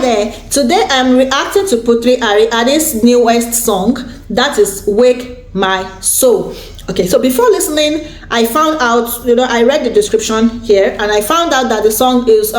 there. Today I'm reacting to Putri Ariani's newest song, that is Wake My Soul. Okay, so before listening, I found out, I read the description here, and I found out that the song is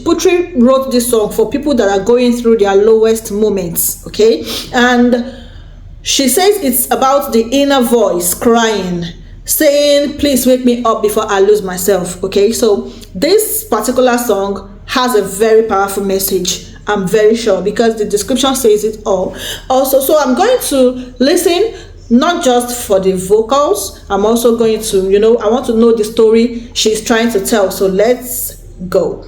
Putri wrote this song for people that are going through their lowest moments. Okay, and she says it's about the inner voice crying, saying, please wake me up before I lose myself. Okay, so this particular song has a very powerful message, I'm very sure, because the description says it all. Also, so I'm going to listen, not just for the vocals, I'm also going to, I want to know the story she's trying to tell. So let's go.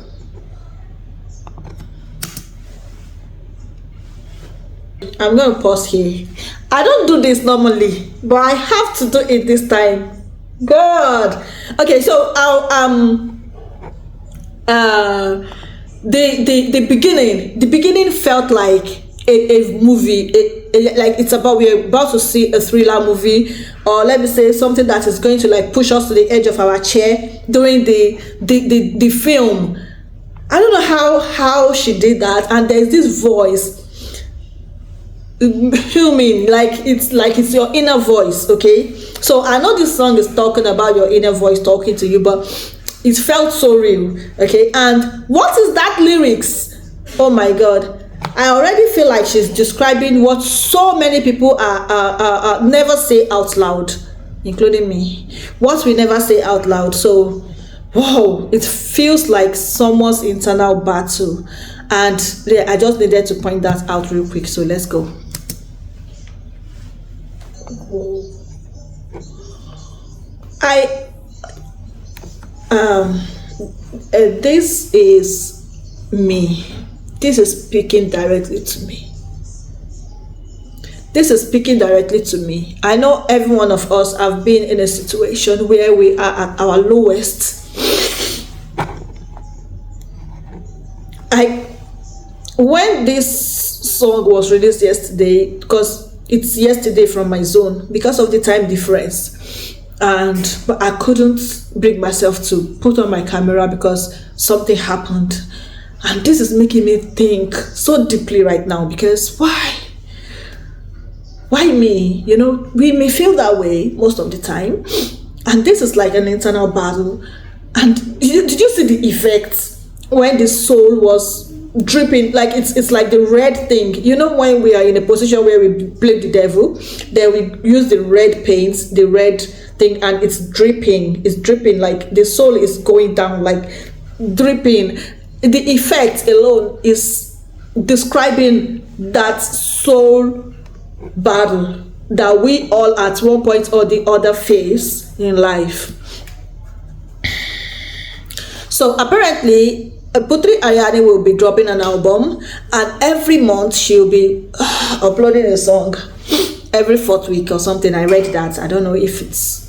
I'm going to pause here. I don't do this normally, but I have to do it this time. God. Okay, so the beginning felt like a movie, like it's about, we're about to see a thriller movie, or let me say something that is going to like push us to the edge of our chair during the film. I don't know how she did that, and there's this voice humming, like it's your inner voice. Okay, so I know this song is talking about your inner voice talking to you, but it felt so real. Okay, and what is that lyrics? Oh my God, I already feel like she's describing what so many people are never say out loud, including me, what we never say out loud. So wow, it feels like someone's internal battle, and yeah, I just needed to point that out real quick. So let's go. This is me. This is speaking directly to me. This is speaking directly to me. I know every one of us have been in a situation where we are at our lowest. When this song was released yesterday, because it's yesterday from my zone because of the time difference, but I couldn't bring myself to put on my camera because something happened, and this is making me think so deeply right now, because why me? We may feel that way most of the time, and this is like an internal battle. And did you see the effects when the soul was dripping? Like it's like the red thing, when we are in a position where we play the devil, then we use the red paints, the red thing, and it's dripping, like the soul is going down, like dripping. The effect alone is describing that soul battle that we all at one point or the other face in life. So apparently Putri Ariani will be dropping an album, and every month she'll be uploading a song every 4th week or something. I read that. I don't know if it's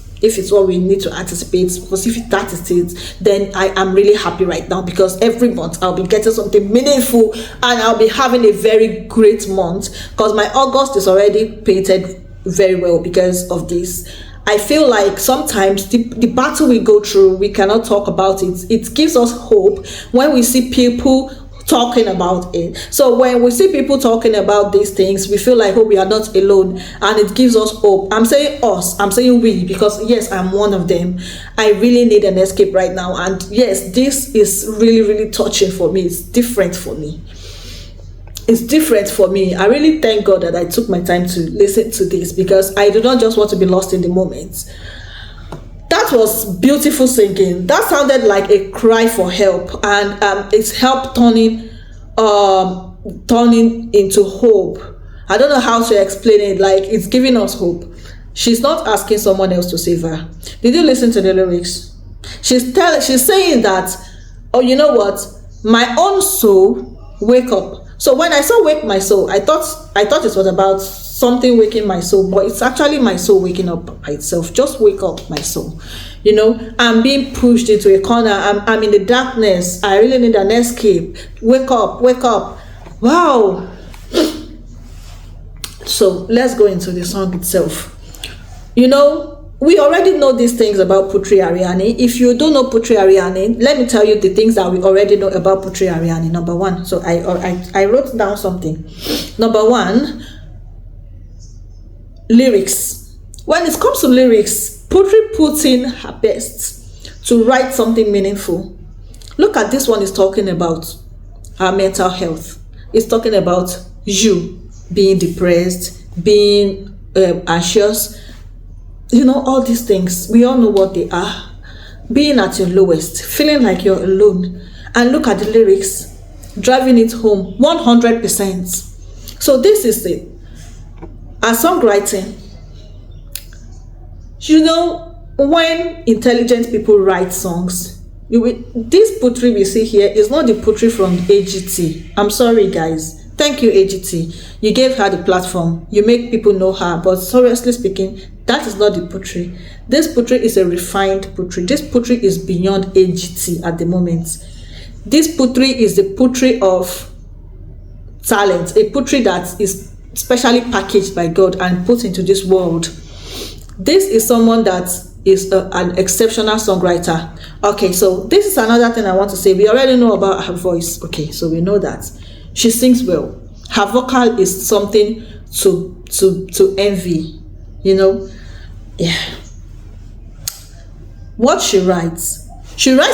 what we need to anticipate, because if that is it, then I am really happy right now, because every month I'll be getting something meaningful, and I'll be having a very great month, because my August is already painted very well because of this. I feel like sometimes the battle we go through, we cannot talk about it. It gives us hope when we see people talking about it. So when we see people talking about these things, we feel like, oh, we are not alone, and it gives us hope. I'm saying us, I'm saying we, because yes, I'm one of them. I really need an escape right now, and yes, this is really, really touching for me. It's different for me. It's different for me. I really thank God that I took my time to listen to this, because I do not just want to be lost in the moment. That was beautiful singing. That sounded like a cry for help, and it's help turning into hope. I don't know how to explain it. Like, it's giving us hope. She's not asking someone else to save her. Did you listen to the lyrics? She's saying that, oh, you know what? My own soul, wake up. So when I saw wake my soul, I thought it was about something waking my soul, but it's actually my soul waking up by itself. Just wake up, my soul. I'm being pushed into a corner. I'm in the darkness. I really need an escape. Wake up, wake up. Wow. So let's go into the song itself. we already know these things about Putri Ariani. If you don't know Putri Ariani, let me tell you the things that we already know about Putri Ariani. Number one, so I wrote down something. Number one, lyrics. When it comes to lyrics, Putri puts in her best to write something meaningful. Look at this one, is talking about our mental health. It's talking about you being depressed, being anxious, you know, all these things. We all know what they are. Being at your lowest, feeling like you're alone. And look at the lyrics, driving it home 100%. So this is it. As songwriting, you know, when intelligent people write songs, this Putri we see here is not the Putri from AGT. I'm sorry, guys. Thank you, AGT. You gave her the platform. You make people know her. But seriously speaking, that is not the Putri. This Putri is a refined Putri. This Putri is beyond AGT at the moment. This Putri is the Putri of talent. A Putri that is specially packaged by God and put into this world. This is someone that is an exceptional songwriter. Okay, so this is another thing I want to say. We already know about her voice. Okay, so we know that she sings well. Her vocal is something to envy, you know. Yeah. What she writes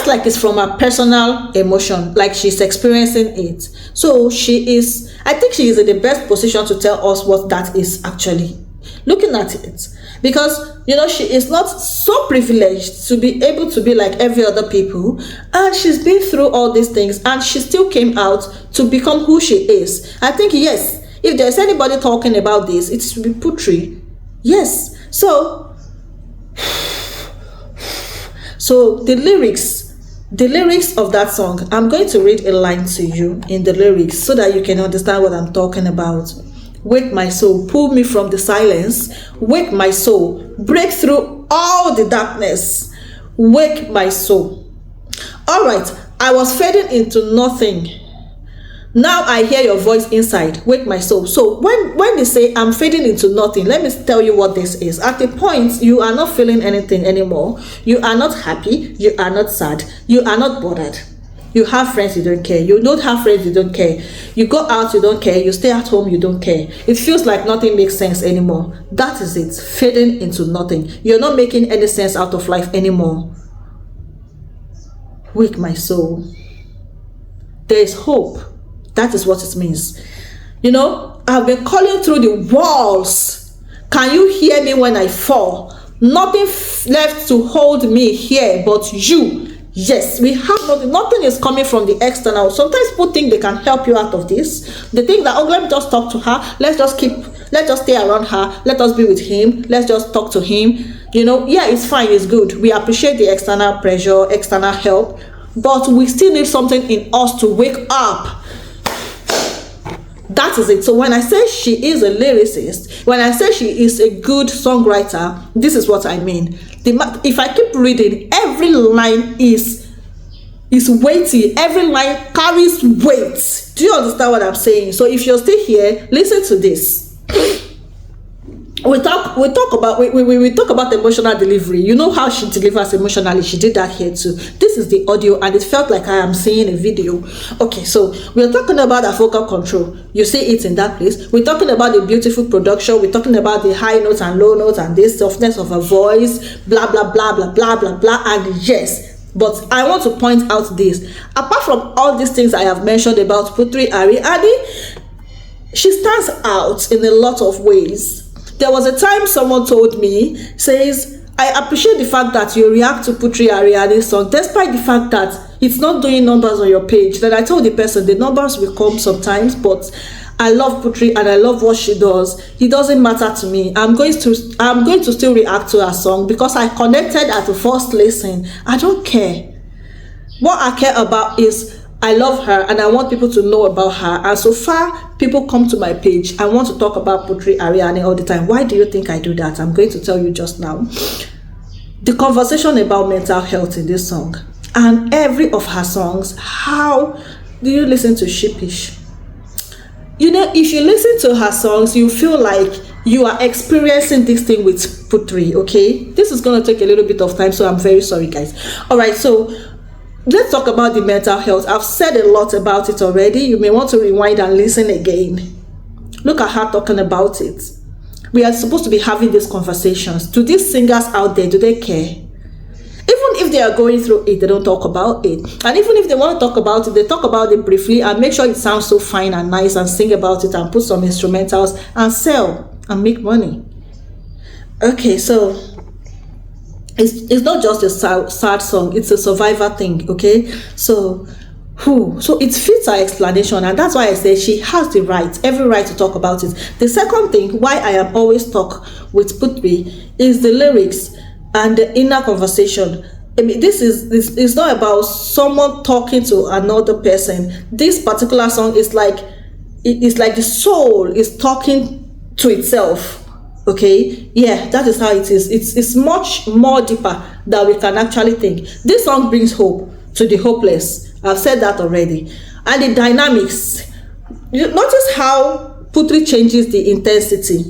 like it's from her personal emotion, like she's experiencing it. So I think she is in the best position to tell us what that is actually. Looking at it, because you know, she is not so privileged to be able to be like every other people, and she's been through all these things, and she still came out to become who she is. I think, yes, if there's anybody talking about this, it should be Putri. Yes. So the lyrics of that song, I'm going to read a line to you in the lyrics so that you can understand what I'm talking about. Wake my soul, pull me from the silence. Wake my soul, break through all the darkness. Wake my soul. All right, I was fading into nothing. Now I hear your voice inside. Wake my soul. So when they say I'm fading into nothing, let me tell you what this is. At the point you are not feeling anything anymore. You are not happy. You are not sad. You are not bothered. You have friends, you don't care. You don't have friends, you don't care. You go out, you don't care. You stay at home, you don't care. It feels like nothing makes sense anymore. That is it. Fading into nothing. You're not making any sense out of life anymore. Wake my soul. There is hope. That is what it means. You know, I've been calling through the walls. Can you hear me when I fall? Nothing left to hold me here but you. Yes, we have nothing is coming from the external. Sometimes people think they can help you out of this. They think that, oh, let me just talk to her. Let's just stay around her. Let us be with him. Let's just talk to him. You know, yeah, it's fine. It's good. We appreciate the external pressure, external help, but we still need something in us to wake up. That is it. So when I say she is a lyricist, when I say she is a good songwriter, this is what I mean. If I keep reading, every line is weighty. Every line carries weight. Do you understand what I'm saying? So if you're still here, listen to this. We talk about emotional delivery. You know how she delivers emotionally. She did that here too. This is the audio, and it felt like I am seeing a video. Okay, so we're talking about the vocal control. You see it in that place. We're talking about the beautiful production. We're talking about the high notes and low notes and this softness of her voice. Blah blah blah blah blah blah blah. And yes, but I want to point out this. Apart from all these things I have mentioned about Putri Ariani, she stands out in a lot of ways. There was a time someone told me, says, I appreciate the fact that you react to Putri Ariani's song, despite the fact that it's not doing numbers on your page. Then I told the person, the numbers will come sometimes, but I love Putri and I love what she does. It doesn't matter to me. I'm going to still react to her song because I connected at the first listen. I don't care. What I care about is I love her and I want people to know about her. And so far, people come to my page. I want to talk about Putri Ariani all the time. Why do you think I do that? I'm going to tell you just now. The conversation about mental health in this song and every of her songs. How do you listen to Sheepish? You know, if you listen to her songs, you feel like you are experiencing this thing with Putri, okay? This is going to take a little bit of time, so I'm very sorry, guys. All right, so let's talk about the mental health. I've said a lot about it already. You may want to rewind and listen again. Look at her talking about it. We are supposed to be having these conversations. Do these singers out there, do they care? Even if they are going through it, they don't talk about it. And even if they want to talk about it, they talk about it briefly and make sure it sounds so fine and nice and sing about it and put some instrumentals and sell and make money. Okay, so it's not just a sad song, it's a survivor thing, okay? So it fits our explanation, and that's why I say she has the right, every right to talk about it. The second thing why I am always stuck with Putri is the lyrics and the inner conversation. I mean, this is not about someone talking to another person. This particular song is like, it's like the soul is talking to itself. Okay, yeah, that is how it is. It's much more deeper than we can actually think. This song brings hope to the hopeless. I've said that already. And the dynamics, you notice how Putri changes the intensity.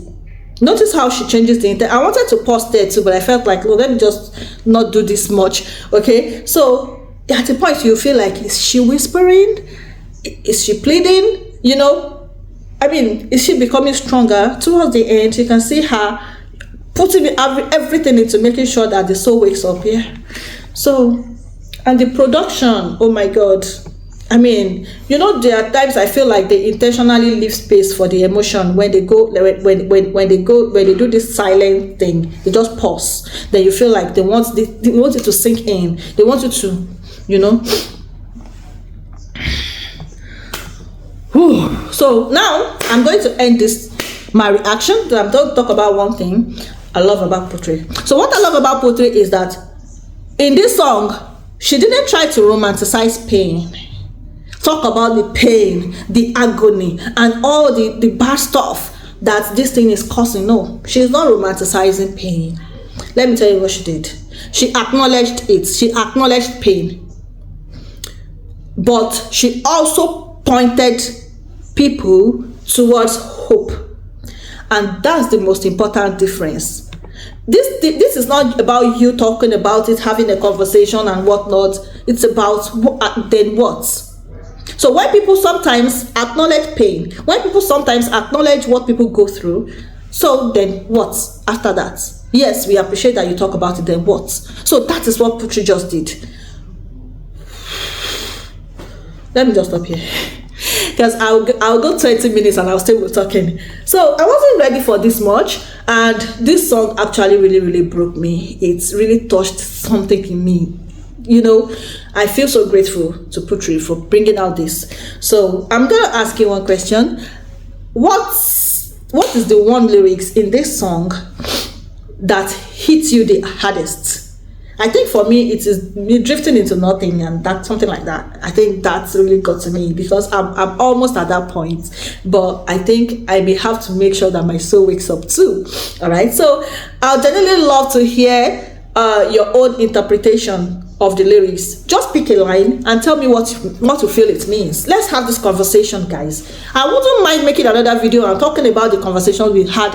Notice how she changes the intensity. I wanted to pause there too, but I felt like, well, let me just not do this much. Okay, so at the point you feel like, is she whispering? Is she pleading? You know, I mean, is she becoming stronger? Towards the end, you can see her putting everything into making sure that the soul wakes up. Yeah. So, and the production, oh my God. I mean, you know, there are times I feel like they intentionally leave space for the emotion when they go, when they do this silent thing. They just pause. Then you feel like they want it to sink in. They want you to, you know. So now I'm going to end my reaction. I'm going to talk about one thing I love about Putri. So what I love about Putri is that in this song, she didn't try to romanticize pain, talk about the pain, the agony, and all the bad stuff that this thing is causing. No, she's not romanticizing pain. Let me tell you what she did. She acknowledged it. She acknowledged pain, but she also pointed people towards hope, and that's the most important difference. This is not about you talking about it, having a conversation and whatnot. It's about then what. So when people sometimes acknowledge pain, when people sometimes acknowledge what people go through, so then what after that? Yes, we appreciate that you talk about it, then what? So that is what Putri just did. Let me just stop here, because I'll go 20 minutes and I'll still be talking. So I wasn't ready for this much, and this song actually really broke me. It's really touched something in me. You know, I feel so grateful to Putri for bringing out this. So I'm gonna ask you one question. What is the one lyrics in this song that hits you the hardest? I think for me, it is me drifting into nothing, and that something like that. I think that's really got to me, because I'm almost at that point, but I think I may have to make sure that my soul wakes up too. All right, so I'll genuinely love to hear your own interpretation of the lyrics. Just pick a line and tell me what you feel it means. Let's have this conversation, guys. I wouldn't mind making another video and talking about the conversation we've had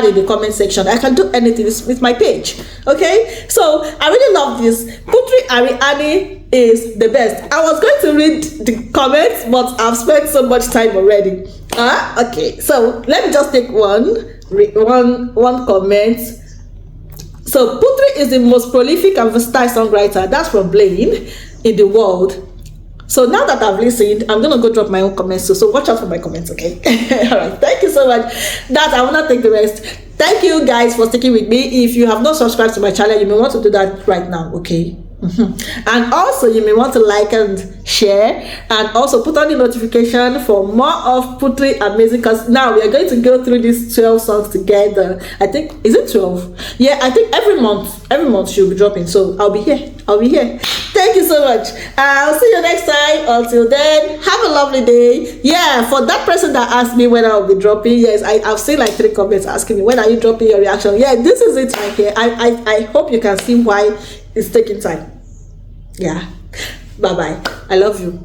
in the comment section. I can do anything with my page. Okay, so I really love this. Putri Ariani is the best. I was going to read the comments, but I've spent so much time already. Okay, so let me just take one comment. So Putri is the most prolific and versatile songwriter, that's from Blaine, in the world. So now that I've listened, I'm gonna go drop my own comments too. So watch out for my comments, okay? All right, thank you so much. That I wanna take the rest. Thank you guys for sticking with me. If you have not subscribed to my channel, you may want to do that right now, okay? And also you may want to like and share, and also put on the notification for more of Putri amazing, because now we are going to go through these 12 songs together. I think, is it 12? Yeah, I think every month she'll be dropping, so I'll be here. Thank you so much. I'll see you next time. Until then, have a lovely day. Yeah, for that person that asked me when I'll be dropping, yes, I've seen like 3 comments asking me when are you dropping your reaction. Yeah, this is it right here. I hope you can see why it's taking time. Yeah, bye bye. I love you.